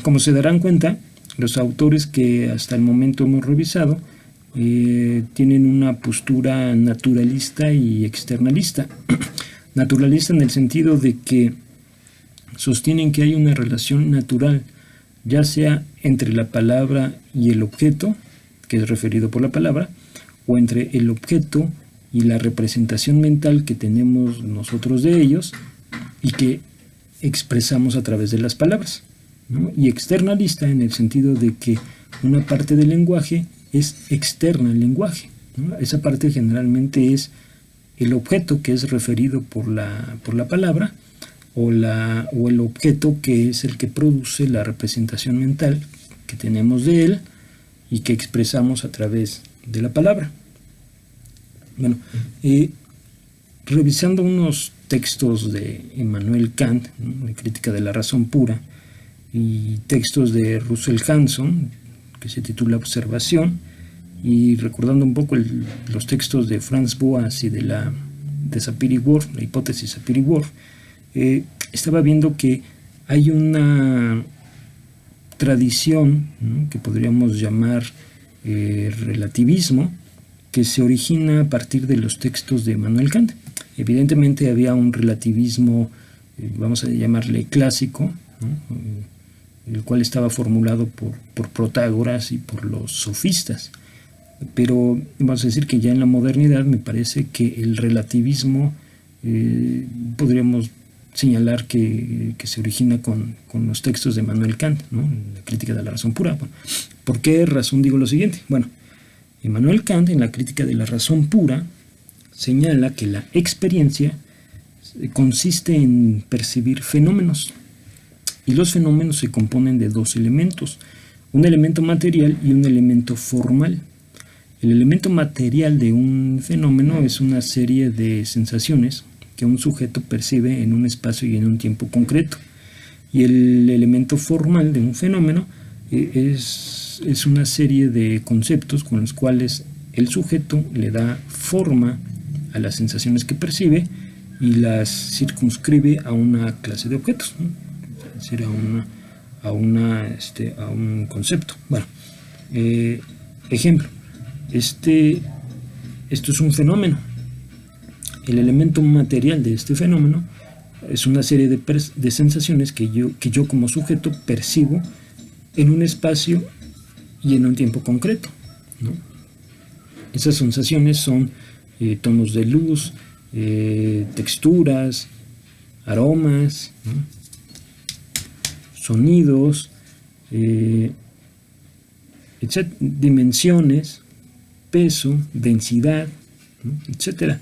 como se darán cuenta, los autores que hasta el momento hemos revisado tienen una postura naturalista y externalista. Naturalista en el sentido de que sostienen que hay una relación natural, ya sea entre la palabra y el objeto, que es referido por la palabra, o entre el objeto y la representación mental que tenemos nosotros de ellos y que expresamos a través de las palabras, ¿no? Y externalista en el sentido de que una parte del lenguaje es externa al lenguaje, ¿no? Esa parte generalmente es el objeto que es referido por la palabra o el objeto que es el que produce la representación mental que tenemos de él y que expresamos a través de la palabra. Bueno, revisando unos textos de Immanuel Kant, ¿no?, de Crítica de la Razón Pura, y textos de Russell Hanson, que se titula Observación, y recordando un poco los textos de Franz Boas y de Sapir-Whorf, la hipótesis Sapir-Whorf, estaba viendo que hay una tradición, ¿no?, que podríamos llamar relativismo, que se origina a partir de los textos de Immanuel Kant. Evidentemente había un relativismo, vamos a llamarle clásico, ¿no?, el cual estaba formulado por Protágoras y por los sofistas. Pero vamos a decir que ya en la modernidad me parece que el relativismo podríamos señalar que se origina con los textos de Immanuel Kant, ¿no?, en la Crítica de la Razón Pura. Bueno, ¿por qué razón digo lo siguiente? Bueno, Immanuel Kant en la Crítica de la Razón Pura señala que la experiencia consiste en percibir fenómenos, y los fenómenos se componen de dos elementos, un elemento material y un elemento formal. El elemento material de un fenómeno es una serie de sensaciones que un sujeto percibe en un espacio y en un tiempo concreto, y el elemento formal de un fenómeno es una serie de conceptos con los cuales el sujeto le da forma a las sensaciones que percibe y las circunscribe a una clase de objetos, ¿no?, es decir, a un concepto. Bueno, ejemplo, esto es un fenómeno. El elemento material de este fenómeno es una serie de sensaciones que yo como sujeto percibo en un espacio y en un tiempo concreto, ¿no? Esas sensaciones son tonos de luz, texturas, aromas, ¿no?, sonidos, dimensiones, peso, densidad, ¿no?, etc.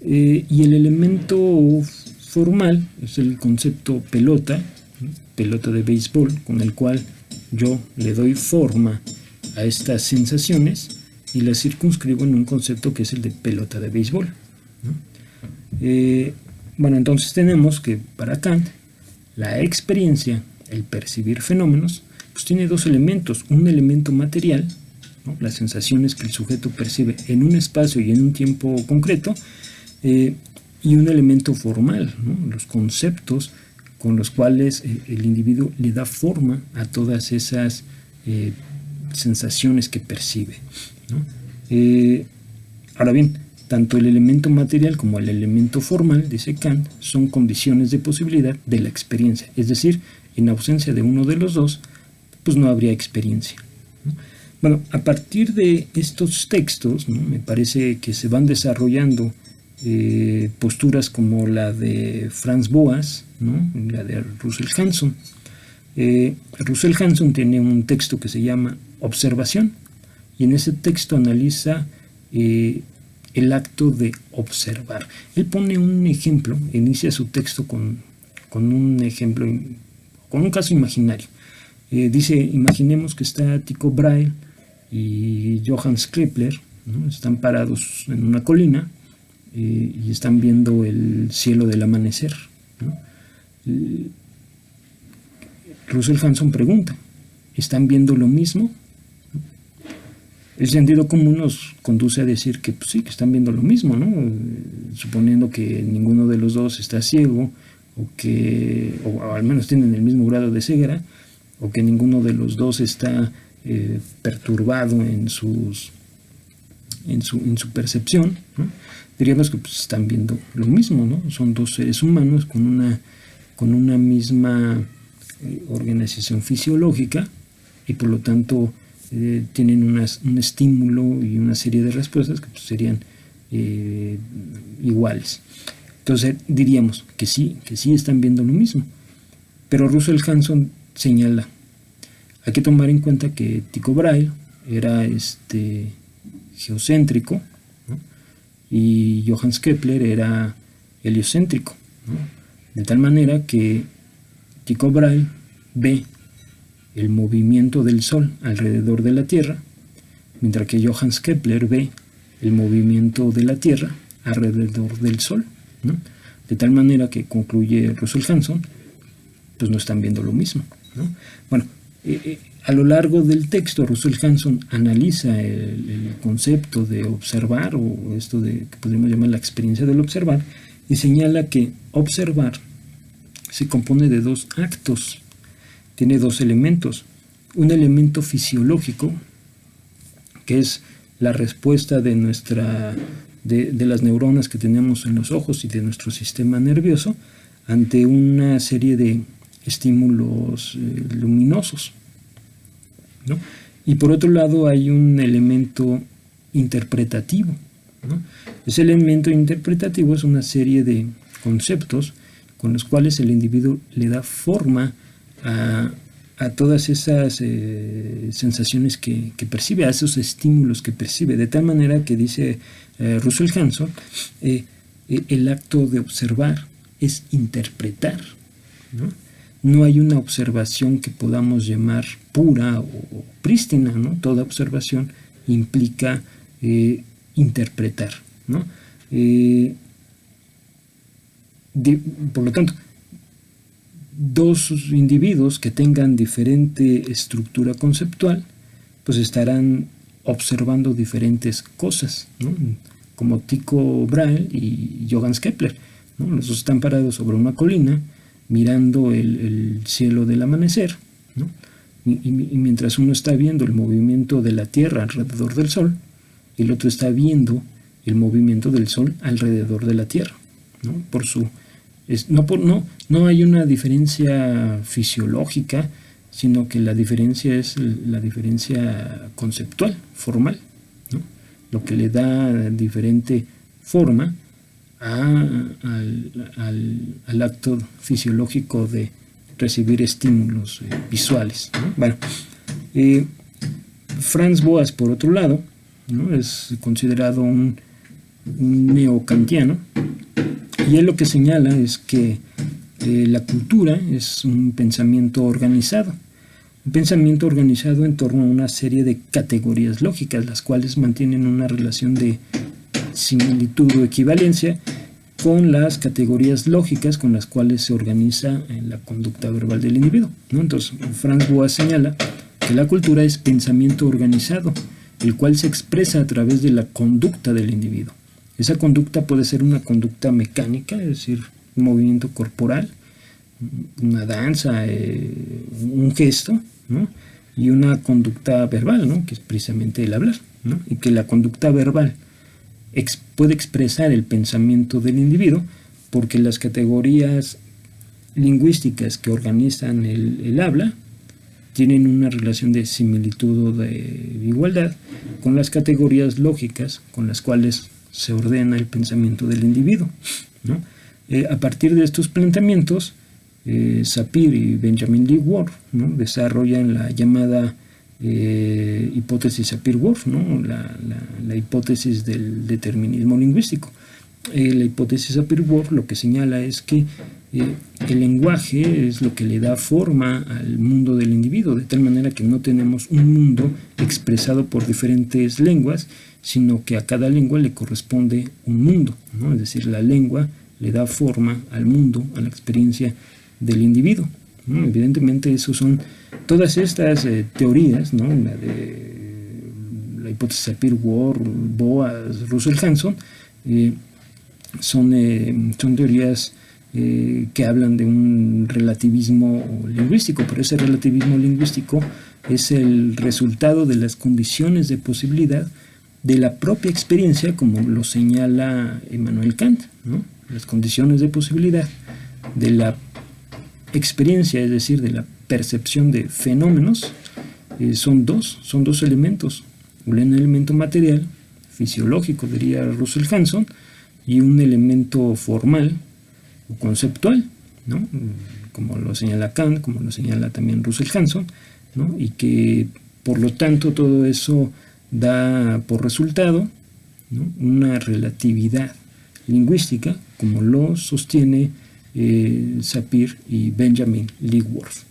Y el elemento formal es el concepto pelota, ¿no?, pelota de béisbol, con el cual yo le doy forma a estas sensaciones y las circunscribo en un concepto que es el de pelota de béisbol, ¿no? Bueno, entonces tenemos que para Kant la experiencia, el percibir fenómenos, pues tiene dos elementos, un elemento material, ¿no?, las sensaciones que el sujeto percibe en un espacio y en un tiempo concreto, y un elemento formal, ¿no?, los conceptos con los cuales el individuo le da forma a todas esas sensaciones que percibe, ¿no? Ahora bien, tanto el elemento material como el elemento formal, dice Kant, son condiciones de posibilidad de la experiencia. Es decir, en ausencia de uno de los dos, pues no habría experiencia, ¿no? Bueno, a partir de estos textos, ¿no?, me parece que se van desarrollando posturas como la de Franz Boas, ¿no?, la de Russell Hanson. Russell Hanson tiene un texto que se llama Observación, y en ese texto analiza el acto de observar. Él pone un ejemplo, inicia su texto con un ejemplo, con un caso imaginario. Dice, imaginemos que está Tycho Brahe y Johannes Kepler, ¿no?, están parados en una colina y están viendo el cielo del amanecer, ¿no? Russell Hanson pregunta, ¿están viendo lo mismo? El sentido común nos conduce a decir que pues sí, que están viendo lo mismo, ¿no?, suponiendo que ninguno de los dos está ciego o al menos tienen el mismo grado de ceguera, o que ninguno de los dos está perturbado en su percepción, ¿no? Diríamos que pues, están viendo lo mismo, ¿no? Son dos seres humanos con una misma organización fisiológica, y por lo tanto tienen un estímulo y una serie de respuestas que pues, serían iguales. Entonces diríamos que sí están viendo lo mismo. Pero Russell Hanson señala, hay que tomar en cuenta que Tycho Brahe era geocéntrico, ¿no? Y Johannes Kepler era heliocéntrico, ¿no? De tal manera que Tycho Brahe ve el movimiento del Sol alrededor de la Tierra, mientras que Johannes Kepler ve el movimiento de la Tierra alrededor del Sol, ¿no? De tal manera que, concluye Russell Hanson, pues no están viendo lo mismo, ¿no? Bueno, a lo largo del texto Russell Hanson analiza el concepto de observar, o esto de que podríamos llamar la experiencia del observar, y señala que observar se compone de dos actos, tiene dos elementos: un elemento fisiológico, que es la respuesta de las neuronas que tenemos en los ojos y de nuestro sistema nervioso ante una serie de estímulos luminosos, ¿no? Y por otro lado hay un elemento interpretativo, ¿no? Ese elemento interpretativo es una serie de conceptos con los cuales el individuo le da forma a todas esas sensaciones que percibe, a esos estímulos que percibe, de tal manera que, dice Russell Hanson, el acto de observar es interpretar, ¿no? No hay una observación que podamos llamar pura o prístina, ¿no? Toda observación implica interpretar, ¿no? Por lo tanto, dos individuos que tengan diferente estructura conceptual, pues estarán observando diferentes cosas, ¿no? Como Tycho Brahe y Johannes Kepler, ¿no? Los dos están parados sobre una colina mirando el cielo del amanecer, ¿no? Y mientras uno está viendo el movimiento de la Tierra alrededor del Sol, el otro está viendo el movimiento del Sol alrededor de la Tierra, ¿no? No hay una diferencia fisiológica, sino que la diferencia es la diferencia conceptual, formal, ¿no? Lo que le da diferente forma al acto fisiológico de recibir estímulos visuales, ¿no? Bueno, Franz Boas, por otro lado, ¿no? Es considerado un neokantiano, y él lo que señala es que la cultura es un pensamiento organizado en torno a una serie de categorías lógicas, las cuales mantienen una relación de similitud o equivalencia con las categorías lógicas con las cuales se organiza la conducta verbal del individuo, ¿no? Entonces, Franz Boas señala que la cultura es pensamiento organizado, el cual se expresa a través de la conducta del individuo. Esa conducta puede ser una conducta mecánica, es decir, un movimiento corporal, una danza, un gesto, ¿no? Y una conducta verbal, ¿no? Que es precisamente el hablar, ¿no? Y que la conducta verbal puede expresar el pensamiento del individuo, porque las categorías lingüísticas que organizan el habla tienen una relación de similitud o de igualdad con las categorías lógicas con las cuales se ordena el pensamiento del individuo, ¿no? A partir de estos planteamientos, Sapir y Benjamin Lee Whorf, ¿no? desarrollan la llamada hipótesis Sapir-Whorf, ¿no? la hipótesis del determinismo lingüístico. La hipótesis Sapir-Whorf lo que señala es que el lenguaje es lo que le da forma al mundo del individuo, de tal manera que no tenemos un mundo expresado por diferentes lenguas, sino que a cada lengua le corresponde un mundo, ¿no? Es decir, la lengua le da forma al mundo, a la experiencia del individuo, ¿no? Evidentemente, eso son todas estas teorías, ¿no? La hipótesis Sapir-Whorf, Boas, Russell Hanson, son teorías que hablan de un relativismo lingüístico, pero ese relativismo lingüístico es el resultado de las condiciones de posibilidad de la propia experiencia, como lo señala Immanuel Kant, ¿no? Las condiciones de posibilidad de la experiencia, es decir, de la percepción de fenómenos, son dos elementos: un elemento material, fisiológico, diría Russell Hanson, y un elemento formal o conceptual, ¿no? Como lo señala Kant, como lo señala también Russell Hanson, ¿no? Y que por lo tanto todo eso da por resultado, ¿no?, una relatividad lingüística, como lo sostiene Sapir y Benjamin Lee Worth.